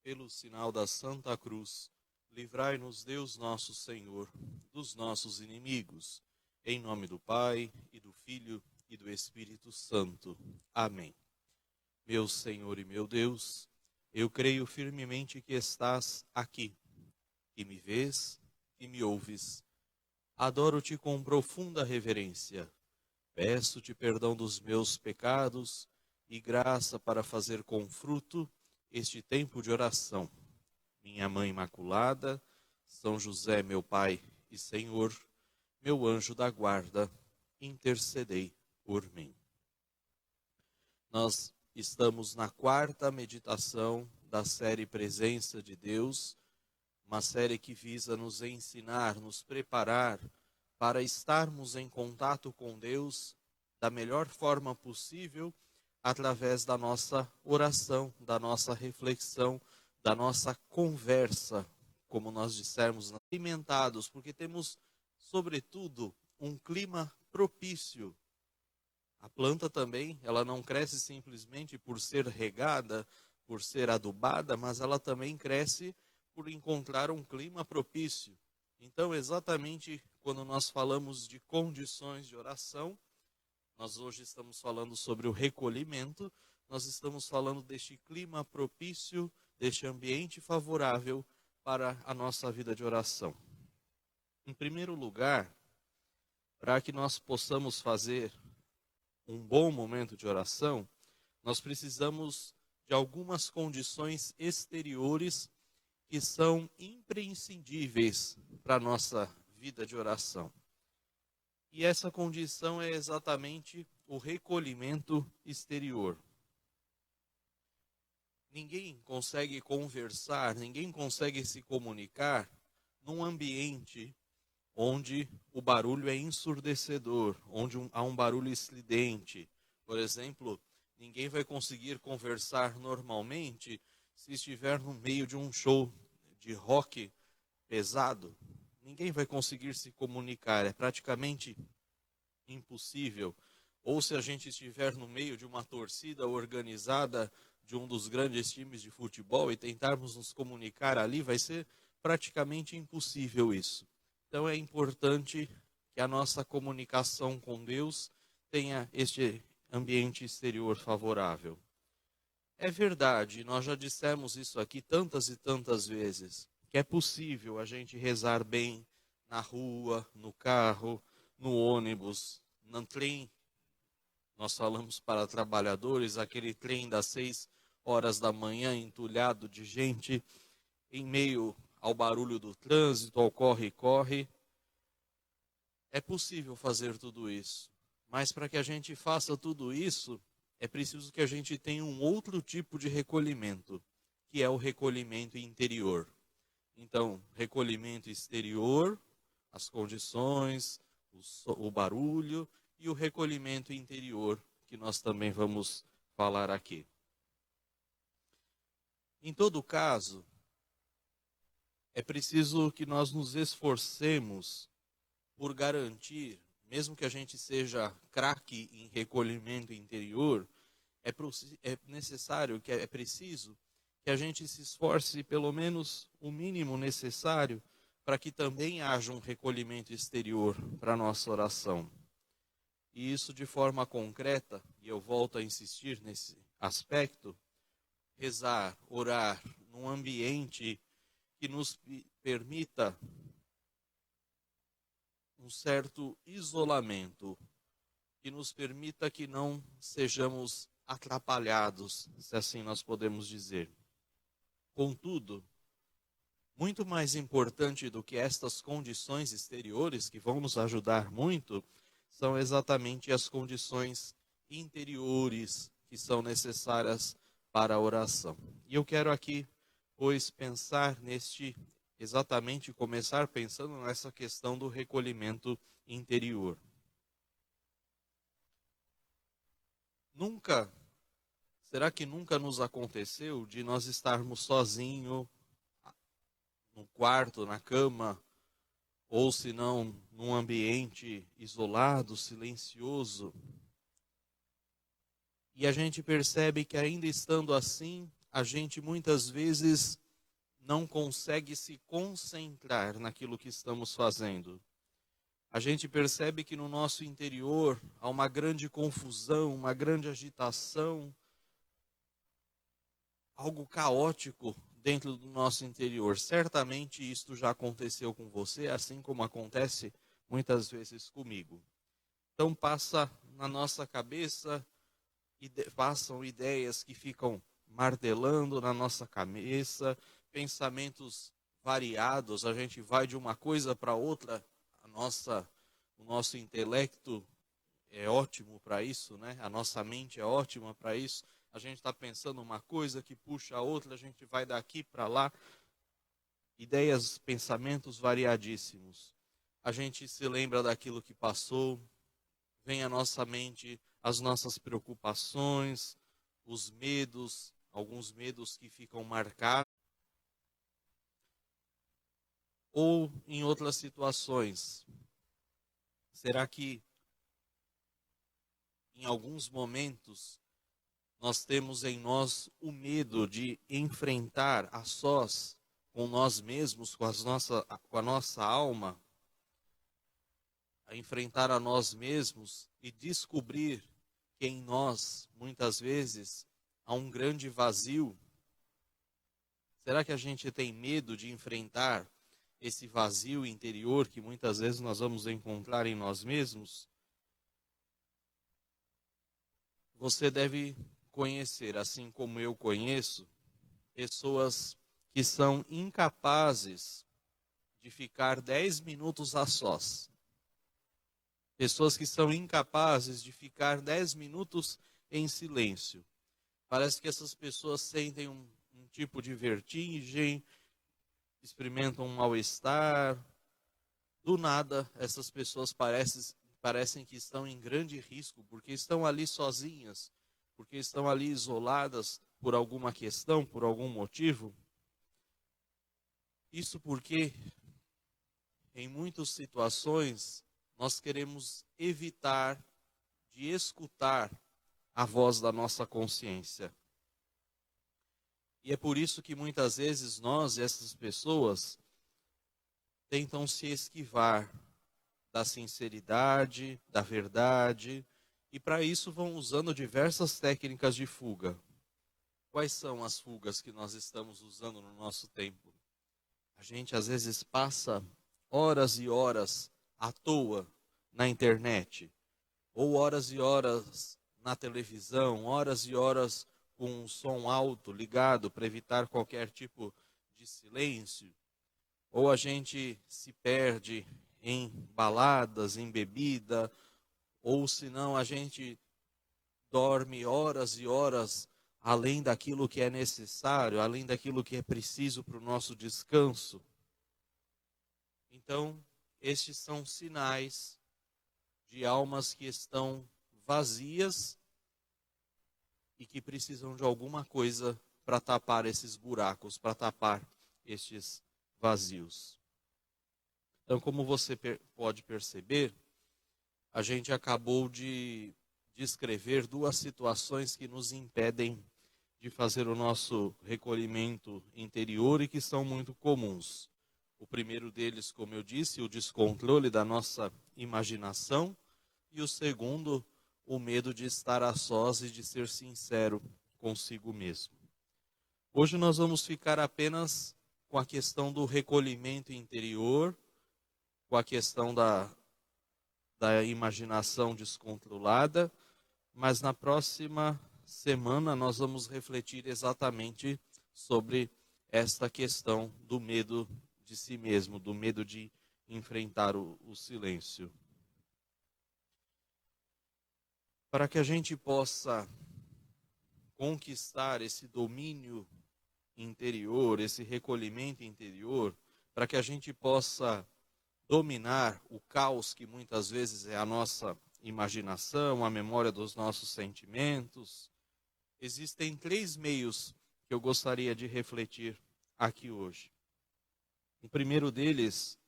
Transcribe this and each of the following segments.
pelo sinal da Santa Cruz, livrai-nos Deus nosso Senhor dos nossos inimigos. Em nome do Pai, e do Filho, e do Espírito Santo. Amém. Meu Senhor e meu Deus, eu creio firmemente que estás aqui, que me vês, que me ouves. Adoro-te com profunda reverência. Peço-te perdão dos meus pecados e graça para fazer com fruto este tempo de oração. Minha Mãe Imaculada, São José, meu Pai e Senhor, meu anjo da guarda, intercedei por mim. Nós estamos na quarta meditação da série Presença de Deus, uma série que visa nos ensinar, nos preparar para estarmos em contato com Deus da melhor forma possível, através da nossa oração, da nossa reflexão, da nossa conversa, como nós dissemos, alimentados, porque temos, sobretudo, um clima propício. A planta também, ela não cresce simplesmente por ser regada, por ser adubada, mas ela também cresce por encontrar um clima propício. Então, exatamente quando nós falamos de condições de oração, nós hoje estamos falando sobre o recolhimento, nós estamos falando deste clima propício, deste ambiente favorável para a nossa vida de oração. Em primeiro lugar, para que nós possamos fazer um bom momento de oração, nós precisamos de algumas condições exteriores que são imprescindíveis para a nossa vida de oração. E essa condição é exatamente o recolhimento exterior. Ninguém consegue conversar, ninguém consegue se comunicar num ambiente onde o barulho é ensurdecedor, onde há um barulho estridente. Por exemplo, ninguém vai conseguir conversar normalmente se estiver no meio de um show de rock pesado. Ninguém vai conseguir se comunicar, é praticamente impossível. Ou se a gente estiver no meio de uma torcida organizada de um dos grandes times de futebol e tentarmos nos comunicar ali, vai ser praticamente impossível isso. Então é importante que a nossa comunicação com Deus tenha este ambiente exterior favorável. É verdade, nós já dissemos isso aqui tantas e tantas vezes, que é possível a gente rezar bem na rua, no carro, no ônibus, no trem. Nós falamos para trabalhadores, aquele trem das 6 horas da manhã entulhado de gente, em meio ao barulho do trânsito, ao corre-corre. É possível fazer tudo isso, mas para que a gente faça tudo isso, é preciso que a gente tenha um outro tipo de recolhimento, que é o recolhimento interior. Então, recolhimento exterior, as condições, o barulho, e o recolhimento interior, que nós também vamos falar aqui. Em todo caso, é preciso que nós nos esforcemos por garantir, mesmo que a gente seja craque em recolhimento interior, é necessário, é preciso que a gente se esforce pelo menos o mínimo necessário para que também haja um recolhimento exterior para a nossa oração. E isso de forma concreta, e eu volto a insistir nesse aspecto, rezar, orar num ambiente que nos permita um certo isolamento, que nos permita que não sejamos atrapalhados, se assim nós podemos dizer. Contudo, muito mais importante do que estas condições exteriores, que vão nos ajudar muito, são exatamente as condições interiores que são necessárias para a oração. E eu quero aqui, pois, pensar exatamente começar pensando nessa questão do recolhimento interior. Será que nunca nos aconteceu de nós estarmos sozinhos no quarto, na cama, ou se não, num ambiente isolado, silencioso, e a gente percebe que ainda estando assim, a gente muitas vezes não consegue se concentrar naquilo que estamos fazendo. A gente percebe que no nosso interior há uma grande confusão, uma grande agitação, algo caótico dentro do nosso interior. Certamente isto já aconteceu com você, assim como acontece muitas vezes comigo. Então passa na nossa cabeça, passam ideias que ficam martelando na nossa cabeça, pensamentos variados, a gente vai de uma coisa para outra, o nosso intelecto é ótimo para isso, né? A nossa mente é ótima para isso. A gente está pensando uma coisa que puxa a outra, a gente vai daqui para lá. Ideias, pensamentos variadíssimos. A gente se lembra daquilo que passou, vem à nossa mente as nossas preocupações, os medos, alguns medos que ficam marcados. Ou em outras situações, será que em alguns momentos nós temos em nós o medo de enfrentar a sós com nós mesmos, com a nossa alma, a enfrentar a nós mesmos e descobrir que em nós, muitas vezes, há um grande vazio? Será que a gente tem medo de enfrentar esse vazio interior que muitas vezes nós vamos encontrar em nós mesmos? Você deve conhecer, assim como eu conheço, pessoas que são incapazes de ficar 10 minutos a sós. Pessoas que são incapazes de ficar 10 minutos em silêncio. Parece que essas pessoas sentem um tipo de vertigem, experimentam um mal-estar. Do nada, essas pessoas parecem que estão em grande risco, porque estão ali sozinhas, porque estão ali isoladas por alguma questão, por algum motivo. Isso porque, em muitas situações, nós queremos evitar de escutar a voz da nossa consciência. E é por isso que muitas vezes nós e essas pessoas tentam se esquivar da sinceridade, da verdade, e para isso vão usando diversas técnicas de fuga. Quais são as fugas que nós estamos usando no nosso tempo? A gente às vezes passa horas e horas à toa na internet, ou horas e horas na televisão, horas e horas com um som alto ligado para evitar qualquer tipo de silêncio, ou a gente se perde em baladas, em bebida, ou senão a gente dorme horas e horas além daquilo que é necessário, além daquilo que é preciso para o nosso descanso. Então, estes são sinais de almas que estão vazias e que precisam de alguma coisa para tapar esses buracos, para tapar estes vazios. Então, como você pode perceber, a gente acabou de descrever duas situações que nos impedem de fazer o nosso recolhimento interior e que são muito comuns. O primeiro deles, como eu disse, o descontrole da nossa imaginação, e o segundo, o medo de estar a sós e de ser sincero consigo mesmo. Hoje nós vamos ficar apenas com a questão do recolhimento interior, com a questão da imaginação descontrolada, mas na próxima semana nós vamos refletir exatamente sobre esta questão do medo de si mesmo, do medo de enfrentar o silêncio. Para que a gente possa conquistar esse domínio interior, esse recolhimento interior, para que a gente possa dominar o caos que muitas vezes é a nossa imaginação, a memória dos nossos sentimentos, existem 3 meios que eu gostaria de refletir aqui hoje. O primeiro deles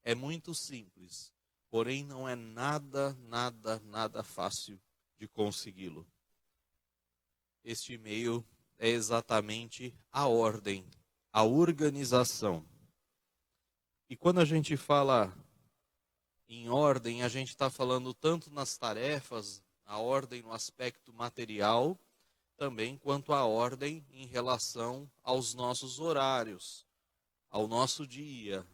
é muito simples, porém não é nada fácil de consegui-lo. Este meio é exatamente a ordem, a organização. E quando a gente fala em ordem, a gente está falando tanto nas tarefas, a ordem no aspecto material, também quanto a ordem em relação aos nossos horários, ao nosso dia.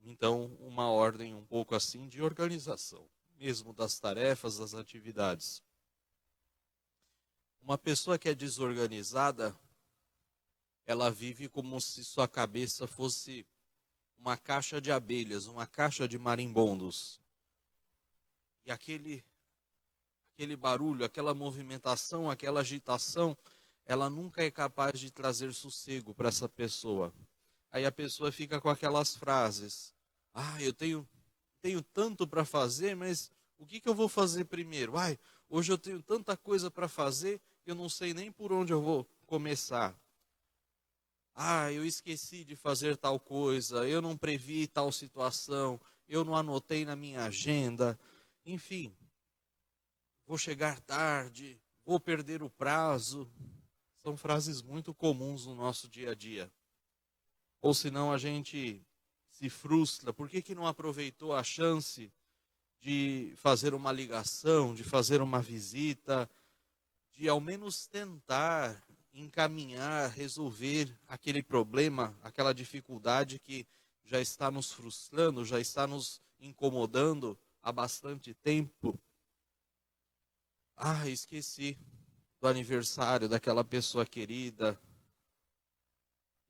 Então, uma ordem um pouco assim de organização, mesmo das tarefas, das atividades. Uma pessoa que é desorganizada, ela vive como se sua cabeça fosse uma caixa de abelhas, uma caixa de marimbondos. E aquele barulho, aquela movimentação, aquela agitação, ela nunca é capaz de trazer sossego para essa pessoa. Aí a pessoa fica com aquelas frases: eu tenho tanto para fazer, mas o que eu vou fazer primeiro? Hoje eu tenho tanta coisa para fazer, eu não sei nem por onde eu vou começar. Eu esqueci de fazer tal coisa, eu não previ tal situação, eu não anotei na minha agenda, enfim, vou chegar tarde, vou perder o prazo. São frases muito comuns no nosso dia a dia. Ou senão a gente se frustra. Por que não aproveitou a chance de fazer uma ligação, de fazer uma visita, de ao menos tentar encaminhar, resolver aquele problema, aquela dificuldade que já está nos frustrando, já está nos incomodando há bastante tempo? Esqueci do aniversário daquela pessoa querida.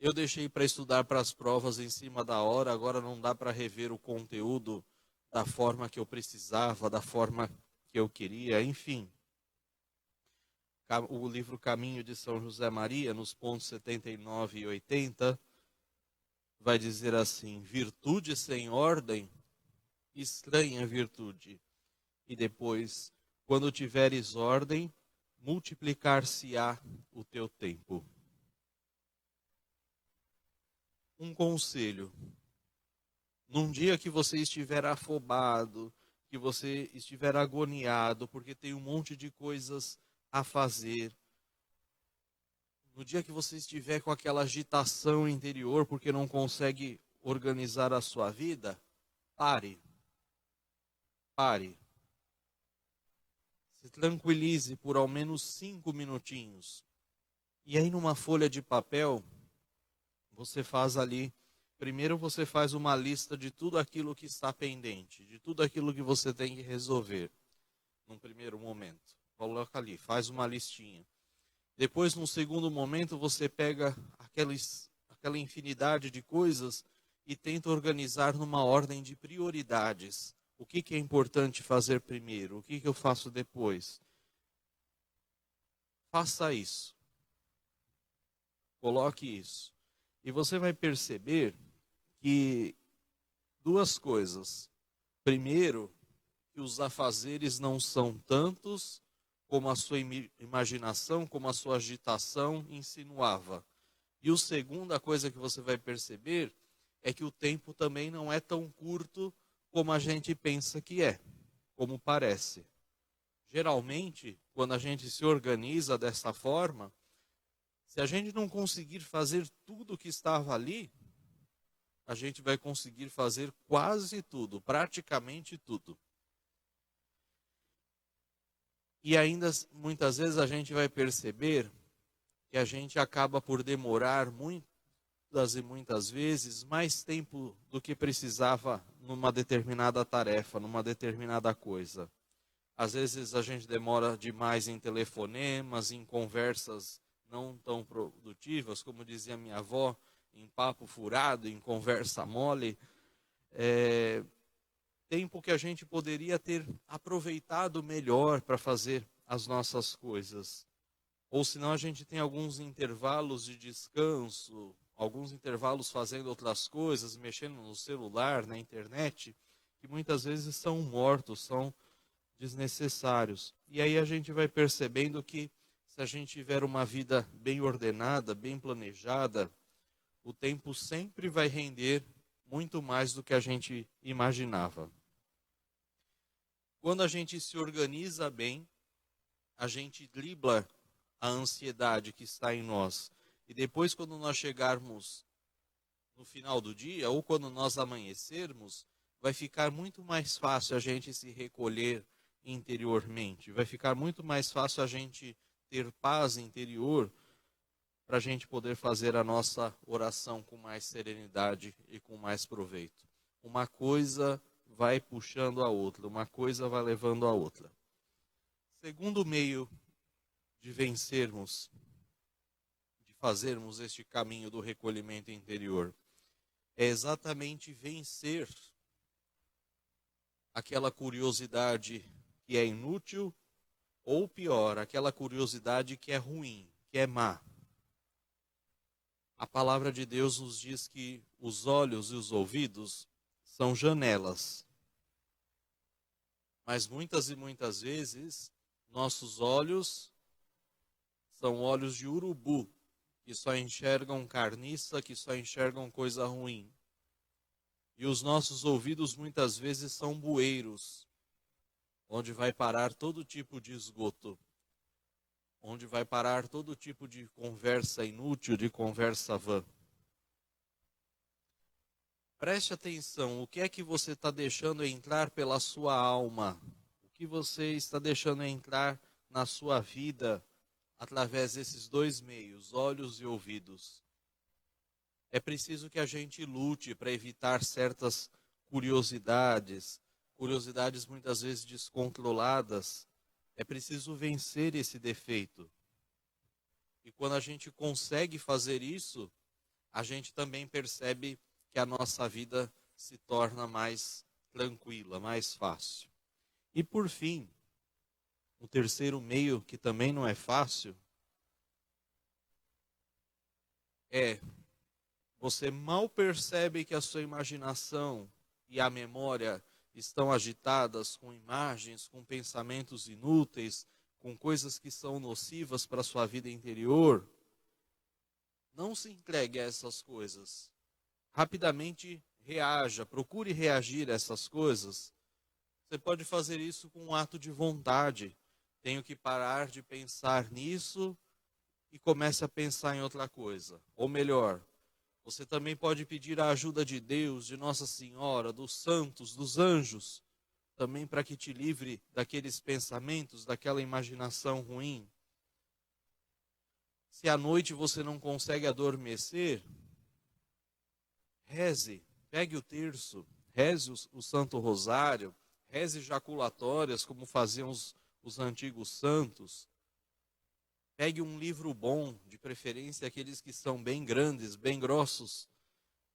Eu deixei para estudar para as provas em cima da hora, agora não dá para rever o conteúdo da forma que eu precisava, da forma que eu queria, enfim. O livro Caminho de São José Maria, nos pontos 79 e 80, vai dizer assim: virtude sem ordem, estranha virtude. E depois, quando tiveres ordem, multiplicar-se-á o teu tempo. Um conselho: num dia que você estiver afobado, que você estiver agoniado, porque tem um monte de coisas a fazer, no dia que você estiver com aquela agitação interior, porque não consegue organizar a sua vida, pare. Se tranquilize por ao menos 5 minutinhos. E aí numa folha de papel, você faz ali, primeiro você faz uma lista de tudo aquilo que está pendente, de tudo aquilo que você tem que resolver, num primeiro momento. Coloca ali, faz uma listinha. Depois, num segundo momento, você pega aquela infinidade de coisas e tenta organizar numa ordem de prioridades. O que é importante fazer primeiro? O que eu faço depois? Faça isso. Coloque isso. E você vai perceber que duas coisas. Primeiro, que os afazeres não são tantos como a sua imaginação, como a sua agitação insinuava. E a segunda coisa que você vai perceber é que o tempo também não é tão curto como a gente pensa que é, como parece. Geralmente, quando a gente se organiza dessa forma, se a gente não conseguir fazer tudo o que estava ali, a gente vai conseguir fazer quase tudo, praticamente tudo. E ainda, muitas vezes, a gente vai perceber que a gente acaba por demorar muitas e muitas vezes mais tempo do que precisava numa determinada tarefa, numa determinada coisa. Às vezes a gente demora demais em telefonemas, em conversas não tão produtivas, como dizia minha avó, em papo furado, em conversa mole. Tempo que a gente poderia ter aproveitado melhor para fazer as nossas coisas. Ou senão a gente tem alguns intervalos de descanso, alguns intervalos fazendo outras coisas, mexendo no celular, na internet, que muitas vezes são mortos, são desnecessários. E aí a gente vai percebendo que se a gente tiver uma vida bem ordenada, bem planejada, o tempo sempre vai render muito mais do que a gente imaginava. Quando a gente se organiza bem, a gente dribla a ansiedade que está em nós. E depois, quando nós chegarmos no final do dia, ou quando nós amanhecermos, vai ficar muito mais fácil a gente se recolher interiormente. Vai ficar muito mais fácil a gente ter paz interior para a gente poder fazer a nossa oração com mais serenidade e com mais proveito. Uma coisa vai puxando a outra, uma coisa vai levando a outra. Segundo meio de vencermos, de fazermos este caminho do recolhimento interior, é exatamente vencer aquela curiosidade que é inútil, ou pior, aquela curiosidade que é ruim, que é má. A palavra de Deus nos diz que os olhos e os ouvidos são janelas. Mas muitas e muitas vezes, nossos olhos são olhos de urubu, que só enxergam carniça, que só enxergam coisa ruim. E os nossos ouvidos muitas vezes são bueiros, onde vai parar todo tipo de esgoto, onde vai parar todo tipo de conversa inútil, de conversa vã. Preste atenção, o que é que você está deixando entrar pela sua alma? O que você está deixando entrar na sua vida através desses dois meios, olhos e ouvidos? É preciso que a gente lute para evitar certas curiosidades muitas vezes descontroladas. É preciso vencer esse defeito. E quando a gente consegue fazer isso, a gente também percebe que a nossa vida se torna mais tranquila, mais fácil. E por fim, o terceiro meio, que também não é fácil, é você mal percebe que a sua imaginação e a memória estão agitadas com imagens, com pensamentos inúteis, com coisas que são nocivas para a sua vida interior. Não se entregue a essas coisas. Rapidamente reaja, procure reagir a essas coisas. Você pode fazer isso com um ato de vontade. Tenho que parar de pensar nisso e comece a pensar em outra coisa. Ou melhor, você também pode pedir a ajuda de Deus, de Nossa Senhora, dos santos, dos anjos, também para que te livre daqueles pensamentos, daquela imaginação ruim. Se à noite você não consegue adormecer, reze, pegue o terço, reze o Santo Rosário, reze jaculatórias, como faziam os antigos santos. Pegue um livro bom, de preferência aqueles que são bem grandes, bem grossos,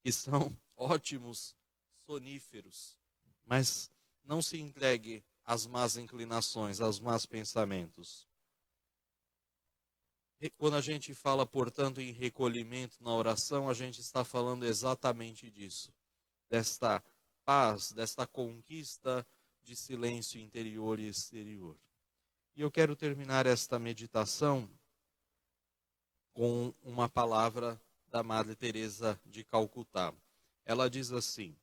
que são ótimos soníferos. Mas não se entregue às más inclinações, aos más pensamentos. E quando a gente fala, portanto, em recolhimento na oração, a gente está falando exatamente disso. Desta paz, desta conquista de silêncio interior e exterior. E eu quero terminar esta meditação com uma palavra da Madre Teresa de Calcutá. Ela diz assim: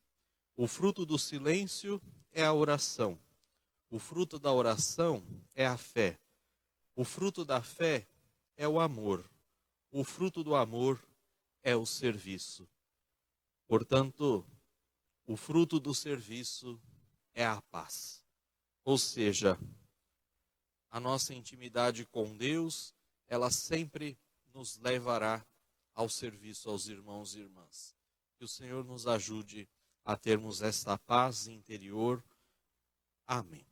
o fruto do silêncio é a oração. O fruto da oração é a fé. O fruto da fé é o amor. O fruto do amor é o serviço. Portanto, o fruto do serviço é a paz. Ou seja, a nossa intimidade com Deus, ela sempre nos levará ao serviço aos irmãos e irmãs. Que o Senhor nos ajude a termos esta paz interior. Amém.